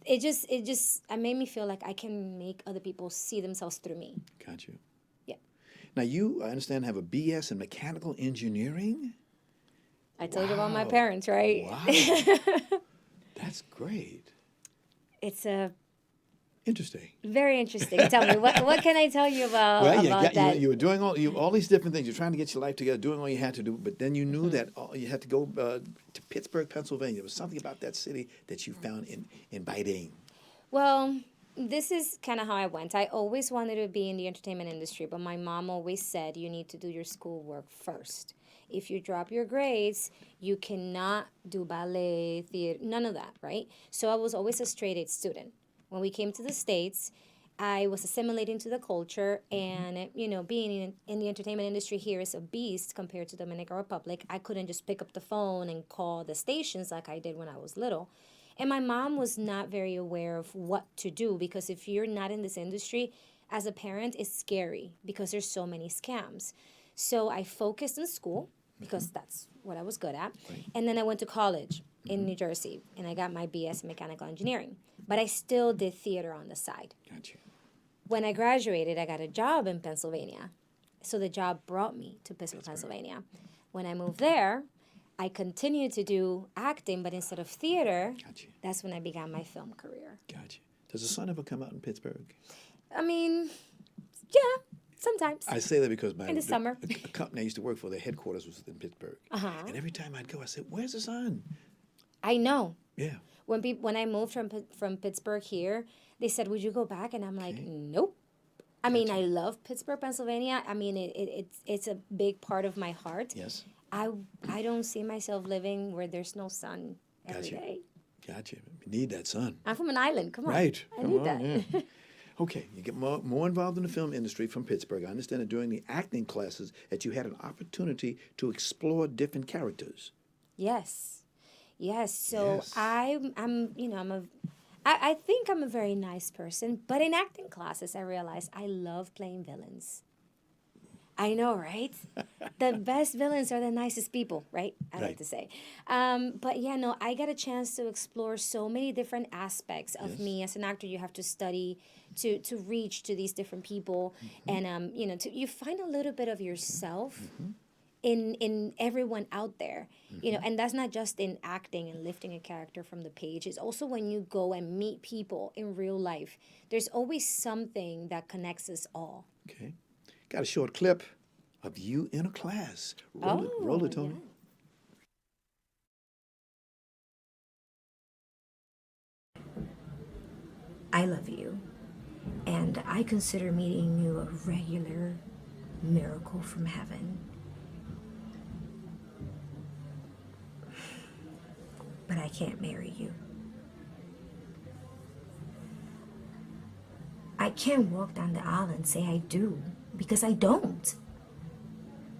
Speaker 16: it made me feel like I can make other people see themselves through me.
Speaker 2: Got you.
Speaker 16: Yeah.
Speaker 2: Now, you, I understand, have a BS in mechanical engineering?
Speaker 16: I told you about my parents, right?
Speaker 2: Wow. That's great.
Speaker 16: It's a...
Speaker 2: Interesting.
Speaker 16: Very interesting. Tell me, what can I tell you about, that?
Speaker 2: You were doing all these different things. You're trying to get your life together, doing all you had to do, but then you knew that you had to go to Pittsburgh, Pennsylvania. There was something about that city that you found inviting.
Speaker 16: Well, this is kind of how I went. I always wanted to be in the entertainment industry, but my mom always said you need to do your schoolwork first. If you drop your grades, you cannot do ballet, theater, none of that, right? So I was always a straight-A student. When we came to the States, I was assimilating to the culture, and being in the entertainment industry here is a beast compared to Dominican Republic. I couldn't just pick up the phone and call the stations like I did when I was little. And my mom was not very aware of what to do, because if you're not in this industry, as a parent, it's scary because there's so many scams. So I focused in school because that's what I was good at. Right. And then I went to college in New Jersey, and I got my BS in mechanical engineering. But I still did theater on the side.
Speaker 2: Gotcha.
Speaker 16: When I graduated, I got a job in Pennsylvania. So the job brought me to Pittsburgh, Pennsylvania. When I moved there, I continued to do acting, but instead of theater, that's when I began my film career.
Speaker 2: Gotcha. Does the sun ever come out in Pittsburgh?
Speaker 16: I mean, yeah, sometimes.
Speaker 2: I say that because
Speaker 16: in the summer.
Speaker 2: A company I used to work for, their headquarters was in Pittsburgh.
Speaker 16: Uh-huh.
Speaker 2: And every time I'd go, I said, "Where's the sun?"
Speaker 16: I know.
Speaker 2: Yeah.
Speaker 16: When I moved from Pittsburgh here, they said, "Would you go back?" And I'm like, "Nope." I mean, I love Pittsburgh, Pennsylvania. I mean, it's a big part of my heart.
Speaker 2: Yes.
Speaker 16: I don't see myself living where there's no sun every day.
Speaker 2: Gotcha. You need that sun.
Speaker 16: I'm from an island. Come on.
Speaker 2: Right.
Speaker 16: I need that.
Speaker 2: Yeah. Okay, you get more involved in the film industry from Pittsburgh. I understand that during the acting classes that you had an opportunity to explore different characters.
Speaker 16: Yes. So I think I'm a very nice person, but in acting classes, I realized I love playing villains. I know, right? The best villains are the nicest people, right? I like to say. But yeah, no, I got a chance to explore so many different aspects of me. As an actor, you have to study to reach to these different people. And, you find a little bit of yourself in everyone out there. And that's not just in acting and lifting a character from the page. It's also when you go and meet people in real life. There's always something that connects us all.
Speaker 2: Okay. Got a short clip of you in a class. Roll it, Tony.
Speaker 14: Yeah. I love you, and I consider meeting you a regular miracle from heaven. But I can't marry you. I can't walk down the aisle and say I do, because I don't.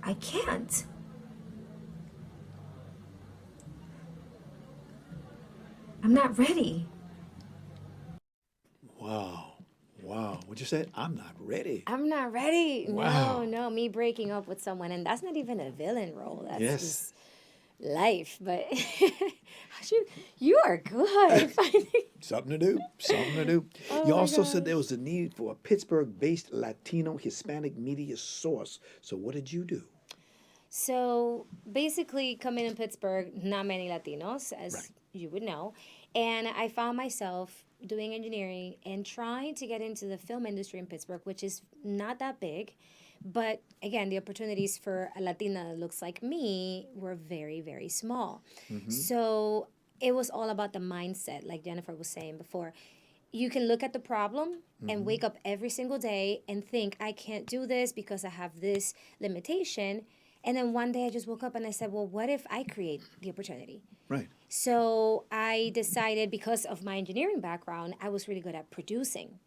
Speaker 14: I can't. I'm not ready.
Speaker 2: Wow. What'd you say? I'm not ready.
Speaker 16: I'm not ready.
Speaker 2: Wow.
Speaker 16: No, me breaking up with someone, and that's not even a villain role. That's just life. But you are good.
Speaker 2: Something to do.
Speaker 16: Oh
Speaker 2: You also said there was a need for a Pittsburgh-based Latino Hispanic media source. So what did you do?
Speaker 16: So basically, coming in Pittsburgh, not many Latinos, as you would know. And I found myself doing engineering and trying to get into the film industry in Pittsburgh, which is not that big. But again, the opportunities for a Latina that looks like me were very, very small. So it was all about the mindset, like Yeniffer was saying before. You can look at the problem and wake up every single day and think, I can't do this because I have this limitation. And then one day I just woke up and I said, well, what if I create the opportunity?
Speaker 2: Right.
Speaker 16: So I decided, because of my engineering background, I was really good at producing.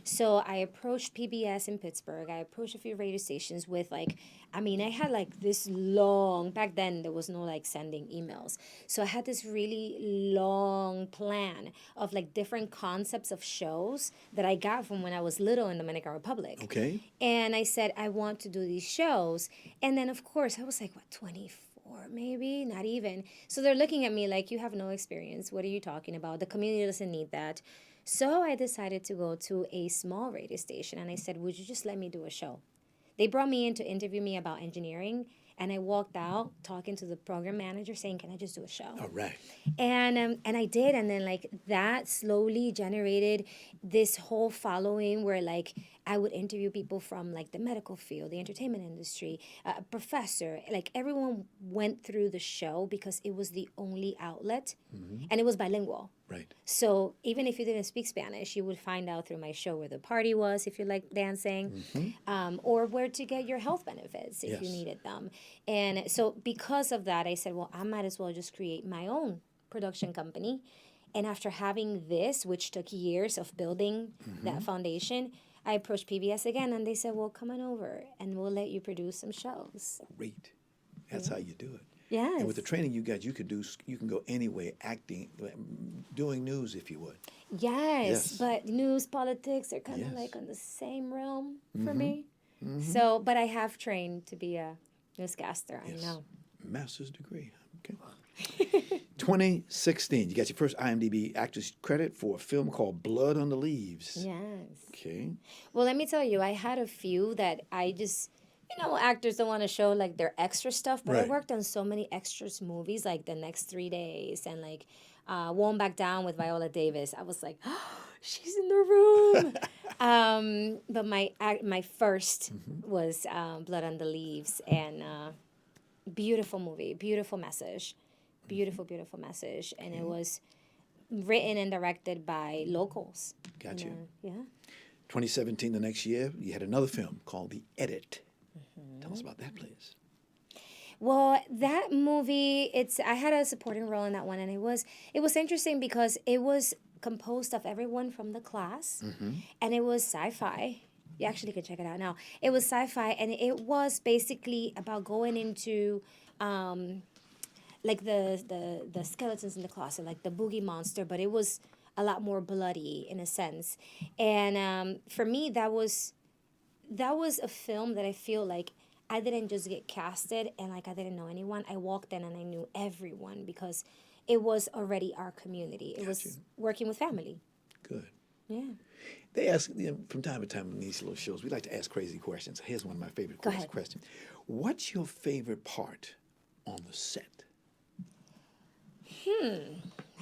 Speaker 16: So I approached PBS in Pittsburgh. I approached a few radio stations with I had this long, back then there was no sending emails. So I had this really long plan of different concepts of shows that I got from when I was little in the Dominican Republic.
Speaker 2: Okay.
Speaker 16: And I said, I want to do these shows. And then of course I was 24 maybe, not even. So they're looking at me like, you have no experience. What are you talking about? The community doesn't need that. So I decided to go to a small radio station, and I said, would you just let me do a show? They brought me in to interview me about engineering, and I walked out talking to the program manager saying, can I just do a show?
Speaker 2: All right.
Speaker 16: And I did, and then that slowly generated this whole following where I would interview people from the medical field, the entertainment industry, a professor. Everyone went through the show because it was the only outlet, and it was bilingual.
Speaker 2: Right.
Speaker 16: So even if you didn't speak Spanish, you would find out through my show where the party was if you like dancing, or where to get your health benefits if you needed them. And so because of that, I said, well, I might as well just create my own production company And after having this, which took years of building that foundation, I approached PBS again, and they said, well, come on over, and we'll let you produce some shows.
Speaker 2: Great. That's how you do it.
Speaker 16: Yes.
Speaker 2: And with the training you got, you can go anywhere, acting, doing news if you would.
Speaker 16: Yes, but news, politics are kind of like on the same realm for me.
Speaker 2: Mm-hmm.
Speaker 16: So, but I have trained to be a newscaster, I know.
Speaker 2: Master's degree. Okay. 2016, you got your first IMDb actress credit for a film called Blood on the Leaves.
Speaker 16: Yes.
Speaker 2: Okay.
Speaker 16: Well, let me tell you, I had a few that I just, actors don't want to show like their extra stuff, but I worked on so many extras movies, like The Next 3 Days and like Won't Back Down with Viola Davis. I was like, oh, she's in the room. But my first was Blood on the Leaves, and beautiful movie, beautiful message, beautiful message, and it was written and directed by locals.
Speaker 2: Gotcha.
Speaker 16: Yeah.
Speaker 2: 2017, the next year, you had another film called The Edit. Tell us about that, please.
Speaker 16: Well, that movie, I had a supporting role in that one, and it was interesting because it was composed of everyone from the class, and it was sci-fi. You actually can check it out now. It was sci-fi, and it was basically about going into like the skeletons in the closet, like the boogie monster, but it was a lot more bloody in a sense. And for me, that was a film that I feel like I didn't just get casted and like I didn't know anyone. I walked in and I knew everyone because it was already our community. It was working with family.
Speaker 2: Good.
Speaker 16: Yeah.
Speaker 2: They ask, from time to time in these little shows, we like to ask crazy questions. Here's one of my favorite questions. What's your favorite part on the set?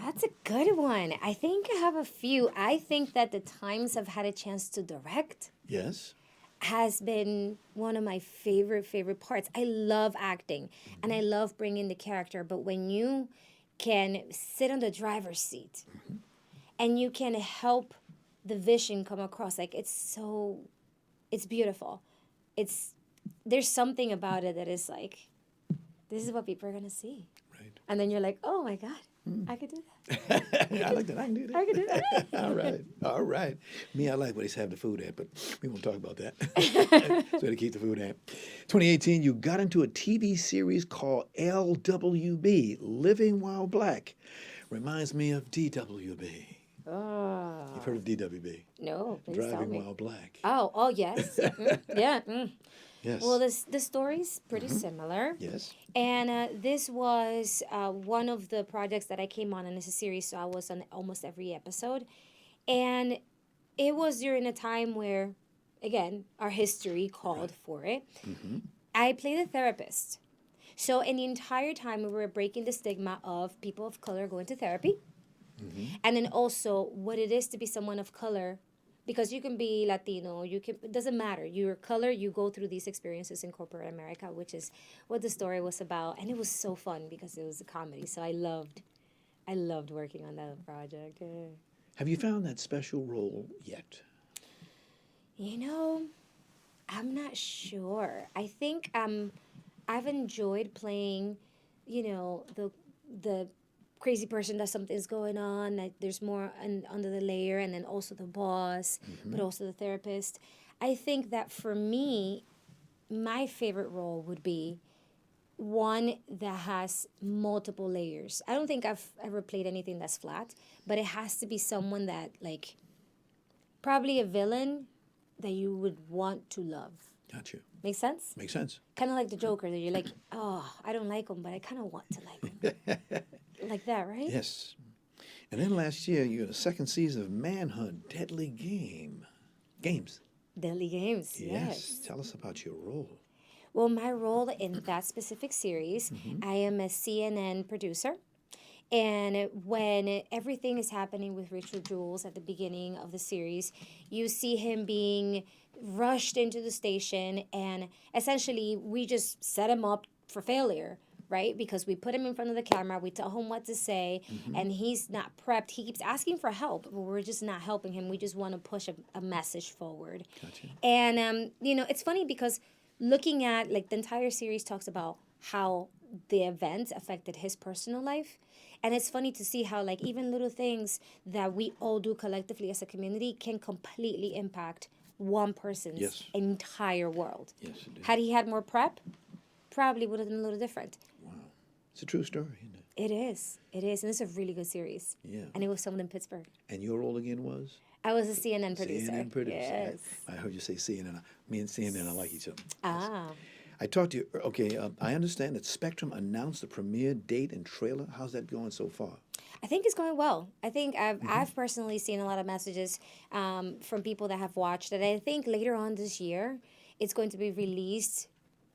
Speaker 16: That's a good one. I think I have a few. I think that the times I've had a chance to direct has been one of my favorite parts. I love acting and I love bringing the character, but when you can sit on the driver's seat and you can help the vision come across, like it's beautiful. There's something about it that is like, this is what people are gonna see. Right. And then you're like, oh my God, I could do that.
Speaker 2: I like that. I can do that.
Speaker 16: I can do that.
Speaker 2: All right. Me, I like where they have the food at, but we won't talk about that. So to keep the food at. 2018, you got into a TV series called LWB, Living While Black. Reminds me of DWB.
Speaker 16: Oh.
Speaker 2: You've heard of DWB?
Speaker 16: No, please
Speaker 2: Driving
Speaker 16: tell me.
Speaker 2: While Black.
Speaker 16: Oh, yes. Yeah.
Speaker 2: Yes.
Speaker 16: Well, the story's pretty similar.
Speaker 2: Yes.
Speaker 16: And this was one of the projects that I came on, and it's a series, so I was on almost every episode. And it was during a time where, again, our history called for it. I played a therapist. So in the entire time, we were breaking the stigma of people of color going to therapy. And then also what it is to be someone of color, because you can be Latino, it doesn't matter. You're color, you go through these experiences in corporate America, which is what the story was about. And it was so fun because it was a comedy. So I loved working on that project. Yeah.
Speaker 2: Have you found that special role yet?
Speaker 16: I'm not sure. I think I've enjoyed playing, the crazy person that something's going on, that there's more under the layer, and then also the boss, but also the therapist. I think that for me, my favorite role would be one that has multiple layers. I don't think I've ever played anything that's flat, but it has to be someone that, like, probably a villain that you would want to love.
Speaker 2: Got you.
Speaker 16: Make sense?
Speaker 2: Makes sense.
Speaker 16: Kind of like the Joker, that you're like, oh, I don't like him, but I kind of want to like him. Like that, right?
Speaker 2: Yes. And then last year, you had a second season of Manhunt, Deadly Games.
Speaker 16: Deadly Games, yes.
Speaker 2: Tell us about your role.
Speaker 16: Well, my role in that specific series, I am a CNN producer. And when everything is happening with Richard Jules at the beginning of the series, you see him being rushed into the station, and essentially we just set him up for failure, right? Because we put him in front of the camera, we tell him what to say, and he's not prepped. He keeps asking for help, but we're just not helping him. We just want to push a message forward. Gotcha. And, it's funny because looking at, like, the entire series talks about how the event affected his personal life. And it's funny to see how, like, even little things that we all do collectively as a community can completely impact one person's entire world.
Speaker 2: Yes, it is.
Speaker 16: Had he had more prep, probably would have been a little different.
Speaker 2: Wow. It's a true story, isn't it?
Speaker 16: It is. It is. And it's a really good series.
Speaker 2: Yeah.
Speaker 16: And it was someone in Pittsburgh.
Speaker 2: And your role again was?
Speaker 16: I was a CNN producer.
Speaker 2: CNN producer.
Speaker 16: Yes.
Speaker 2: I heard you say CNN. Me and CNN, I like each other.
Speaker 16: Ah.
Speaker 2: I talked to you, okay, I understand that Spectrum announced the premiere date and trailer. How's that going so far?
Speaker 16: I think it's going well. I think I've personally seen a lot of messages from people that have watched it. I think later on this year, it's going to be released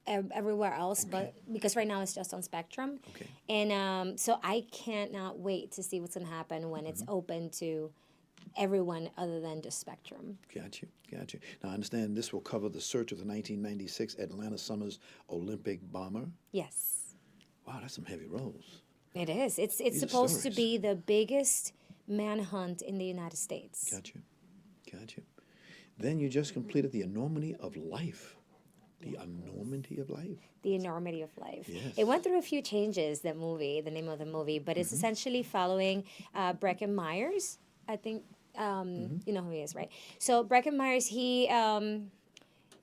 Speaker 16: everywhere else, but because right now it's just on Spectrum.
Speaker 2: Okay.
Speaker 16: And so I cannot wait to see what's going to happen when it's open to everyone other than just Spectrum.
Speaker 2: Got you. Now, I understand this will cover the search of the 1996 Atlanta Summers Olympic bomber.
Speaker 16: Yes.
Speaker 2: Wow, that's some heavy roles.
Speaker 16: It is. It's supposed to be the biggest manhunt in the United States.
Speaker 2: Got you. Then you just completed The Enormity of Life. The Enormity of Life.
Speaker 16: The Enormity of Life.
Speaker 2: Yes.
Speaker 16: It went through a few changes, the name of the movie, but it's essentially following Breckin Myers. I think you know who he is, right? So Breckin Myers, he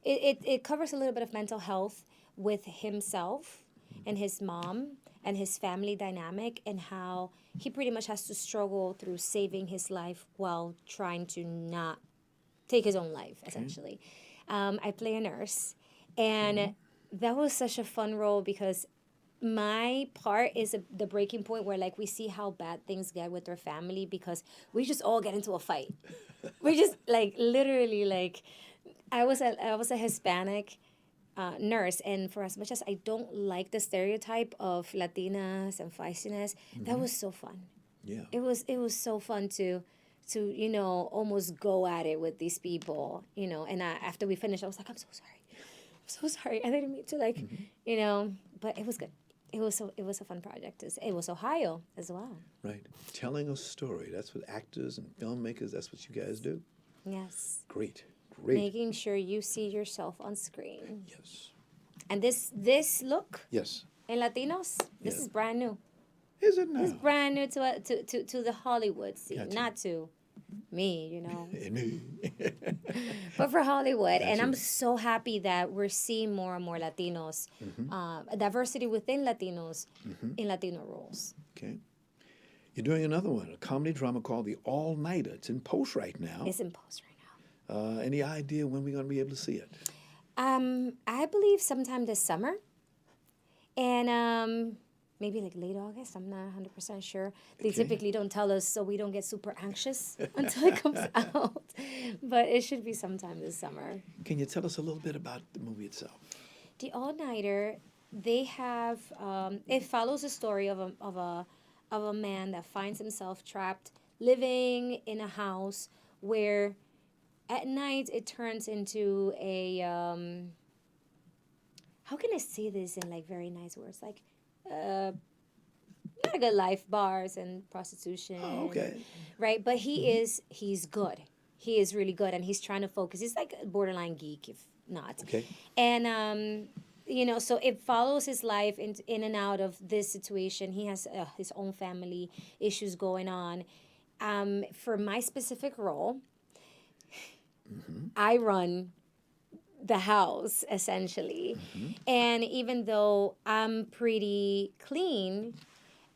Speaker 16: it covers a little bit of mental health with himself and his mom and his family dynamic, and how he pretty much has to struggle through saving his life while trying to not take his own life, essentially. I play a nurse, and that was such a fun role because my part is the breaking point where, like, we see how bad things get with their family because we just all get into a fight. We just, like, literally, like, I was a Hispanic nurse, and for as much as I don't like the stereotype of Latinas and feistiness, that was so fun.
Speaker 2: Yeah.
Speaker 16: It was so fun to you know, almost go at it with these people, you know. And after we finished, I was like, I'm so sorry. I didn't mean to, like, you know, but it was good. It was a fun project. It was Ohio as well.
Speaker 2: Right. Telling a story. That's what actors and filmmakers, that's what you guys do.
Speaker 16: Yes.
Speaker 2: Great.
Speaker 16: Making sure you see yourself on screen.
Speaker 2: Yes.
Speaker 16: And this look.
Speaker 2: Yes.
Speaker 16: In Latinos, this is brand new.
Speaker 2: Is it now?
Speaker 16: It's brand new to the Hollywood scene, not to me, you know. But for Hollywood. And I'm so happy that we're seeing more and more Latinos, diversity within Latinos in Latino roles.
Speaker 2: Okay. You're doing another one, a comedy drama called The All Nighter. It's in post right now.
Speaker 16: It's in post right now.
Speaker 2: Any idea when we're going to be able to see it?
Speaker 16: I believe sometime this summer. And maybe like late August. I'm not 100% sure. They typically don't tell us so we don't get super anxious until it comes out. But it should be sometime this summer.
Speaker 2: Can you tell us a little bit about the movie itself?
Speaker 16: The All Nighter, they have it follows the story of a man that finds himself trapped living in a house where at night it turns into a how can I say this in like very nice words, like not a good life, bars and prostitution.
Speaker 2: Oh, okay.
Speaker 16: Right, but he's good. He is really good, and he's trying to focus. He's like a borderline geek, if not.
Speaker 2: Okay.
Speaker 16: And you know, so it follows his life in and out of this situation. He has his own family issues going on. For my specific role, I run the house essentially, and even though I'm pretty clean,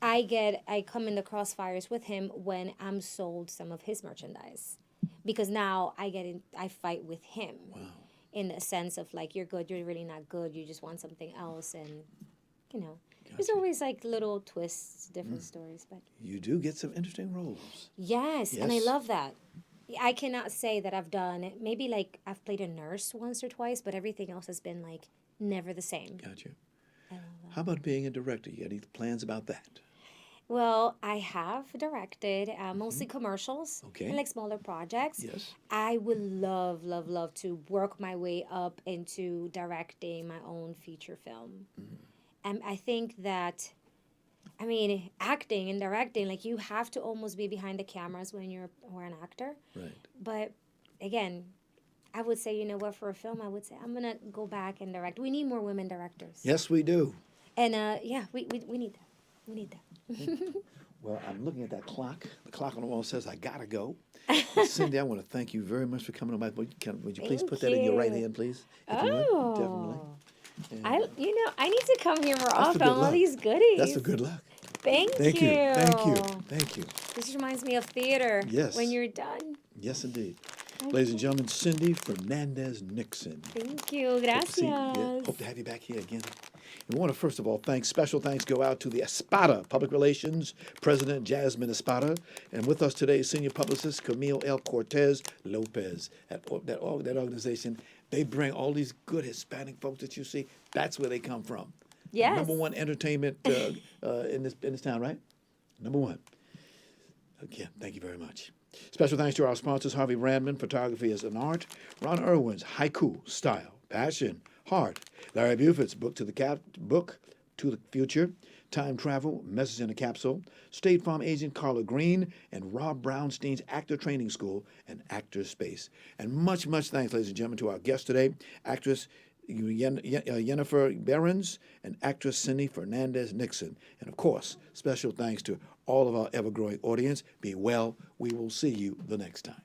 Speaker 16: I come in the crossfires with him when I'm sold some of his merchandise, because now I fight with him. Wow. In the sense of like, you're good, you're really not good, you just want something else, and you know, there's always like little twists, different stories. But
Speaker 2: you do get some interesting roles.
Speaker 16: Yes, and I love that. I cannot say that I've done, maybe like I've played a nurse once or twice, but everything else has been like never the same.
Speaker 2: Got you. How about being a director? You got any plans about that?
Speaker 16: Well, I have directed mostly commercials and like smaller projects.
Speaker 2: Yes.
Speaker 16: I would love, love, love to work my way up into directing my own feature film. And I think that, I mean, acting and directing, like you have to almost be behind the cameras when you're an actor.
Speaker 2: Right.
Speaker 16: But again, I would say, you know what, for a film, I would say I'm going to go back and direct. We need more women directors.
Speaker 2: Yes, we do.
Speaker 16: And yeah, we need that. We need that.
Speaker 2: Well, I'm looking at that clock. The clock on the wall says I gotta go. Cindy, I want to thank you very much for coming on my. Would you please put that in your right hand, please? If you would, definitely. And,
Speaker 16: I need to come here more
Speaker 2: for
Speaker 16: often.
Speaker 2: good
Speaker 16: All
Speaker 2: luck.
Speaker 16: these goodies.
Speaker 2: That's for good luck.
Speaker 16: Thank you.
Speaker 2: Thank you. Thank you.
Speaker 16: This reminds me of theater.
Speaker 2: Yes.
Speaker 16: When you're done.
Speaker 2: Yes, indeed. Ladies and gentlemen, Cindy Fernandez-Nixon.
Speaker 16: Thank you. Gracias.
Speaker 2: Hope to have you back here again. We want to first of all special thanks go out to the Espada Public Relations President Jasmine Espada, and with us today Senior Publicist Camille L. Cortez Lopez. That organization, they bring all these good Hispanic folks that you see. That's where they come from.
Speaker 16: Yes.
Speaker 2: Number one entertainment in this town, right? Number one. Again, thank you very much. Special thanks to our sponsors, Harvey Randman, Photography is an Art, Ron Irwin's Haiku, Style, Passion, Heart, Larry Buford's Book to the Future, Time Travel, Message in a Capsule, State Farm agent Carla Green, and Rob Brownstein's Actor Training School and Actor Space. And much, much thanks, ladies and gentlemen, to our guest today, actress Yeniffer Behrens and actress Cindy Fernandez-Nixon. And of course, special thanks to all of our ever-growing audience. Be well. We will see you the next time.